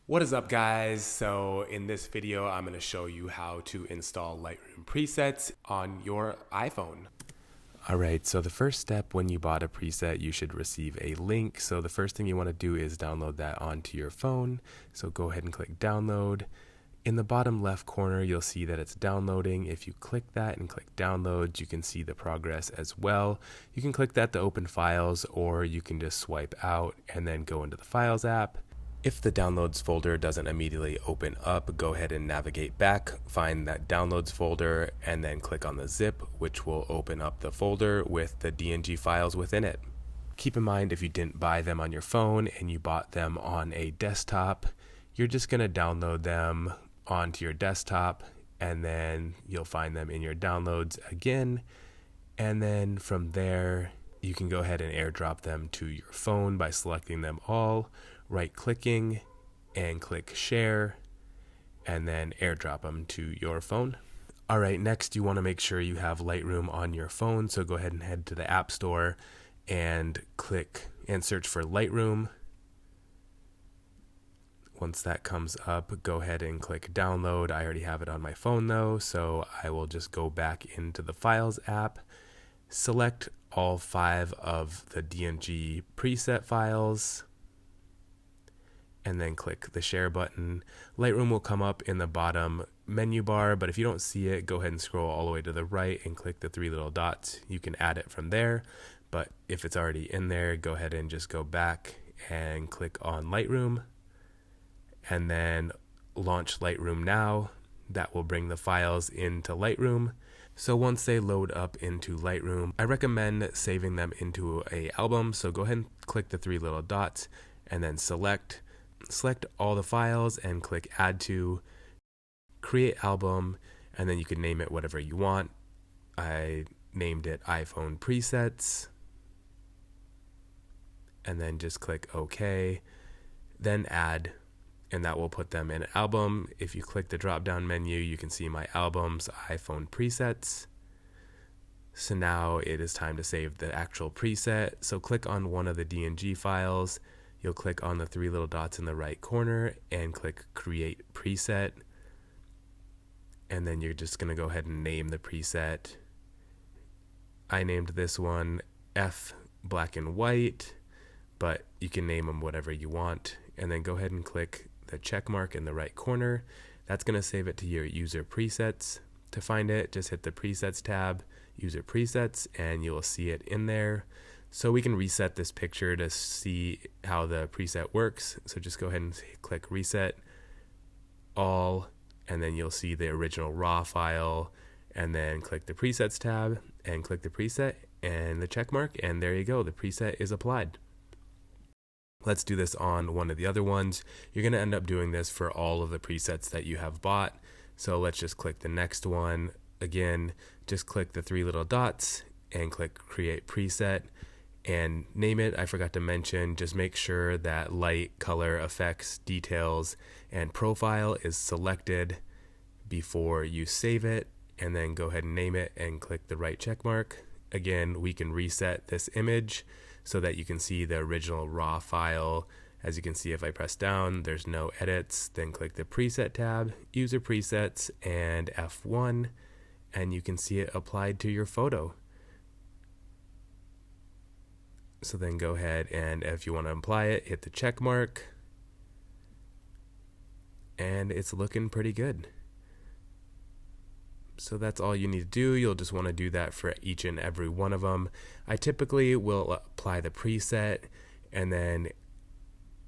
What is up, guys? So in this video I'm going to show you how to install Lightroom presets on your iPhone. Alright, so the first step when you bought a preset, you should receive a link. So the first thing you want to do is download that onto your phone. So go ahead and click download. In the bottom left corner you'll see that it's downloading. If you click that and click download, you can see the progress as well. You can click that to open files, or you can just swipe out and then go into the Files app. If the downloads folder doesn't immediately open up, go ahead and navigate back, find that downloads folder, and then click on the zip, which will open up the folder with the DNG files within it. Keep in mind, if you didn't buy them on your phone and you bought them on a desktop, you're just going to download them onto your desktop, and then you'll find them in your downloads again, and then from there you can go ahead and airdrop them to your phone by selecting them all, right-clicking, and click share, and then airdrop them to your phone. Alright, next you want to make sure you have Lightroom on your phone, so go ahead and head to the App Store and click and search for Lightroom. Once that comes up, go ahead and click download. I already have it on my phone though, so I will just go back into the Files app, select all 5 of the DNG preset files, and then click the share button. Lightroom will come up in the bottom menu bar, but if you don't see it, go ahead and scroll all the way to the right and click the 3 little dots. You can add it from there, but if it's already in there, go ahead and just go back and click on Lightroom, and then launch Lightroom now. That will bring the files into Lightroom. So once they load up into Lightroom, I recommend saving them into an album. So go ahead and click the 3 little dots and then select all the files and click add to, create album, and then you can name it whatever you want. I named it iPhone presets, and then just click OK, then add, and that will put them in an album. If you click the drop down menu, you can see my albums, iPhone presets. So now it is time to save the actual preset. So click on one of the DNG files. You'll click on the 3 little dots in the right corner and click create preset. And then you're just going to go ahead and name the preset. I named this one F black and white, but you can name them whatever you want. And then go ahead and click the check mark in the right corner. That's going to save it to your user presets. To find it, just hit the presets tab, user presets, and you'll see it in there. So we can reset this picture to see how the preset works. So just go ahead and click reset all, and then you'll see the original raw file, and then click the presets tab and click the preset and the check mark, and there you go, the preset is applied. Let's do this on one of the other ones. You're going to end up doing this for all of the presets that you have bought. So let's just click the next one. Again, just click the 3 little dots and click create preset and name it. I forgot to mention, just make sure that light, color, effects, details, and profile is selected before you save it, and then go ahead and name it and click the right check mark. Again, we can reset this image so that you can see the original raw file. As you can see, if I press down, there's no edits. Then click the preset tab, user presets, and F1, and you can see it applied to your photo. So then go ahead, and if you want to apply it, hit the check mark, and it's looking pretty good. So that's all you need to do. You'll just want to do that for each and every one of them. I typically will apply the preset, and then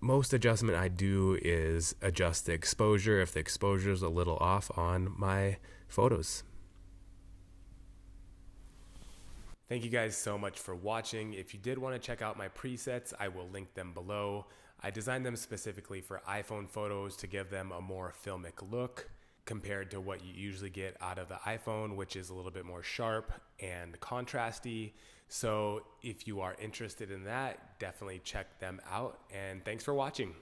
most adjustment I do is adjust the exposure if the exposure is a little off on my photos. Thank you guys so much for watching. If you did want to check out my presets, I will link them below. I designed them specifically for iPhone photos to give them a more filmic look compared to what you usually get out of the iPhone, which is a little bit more sharp and contrasty. So if you are interested in that, definitely check them out, and thanks for watching.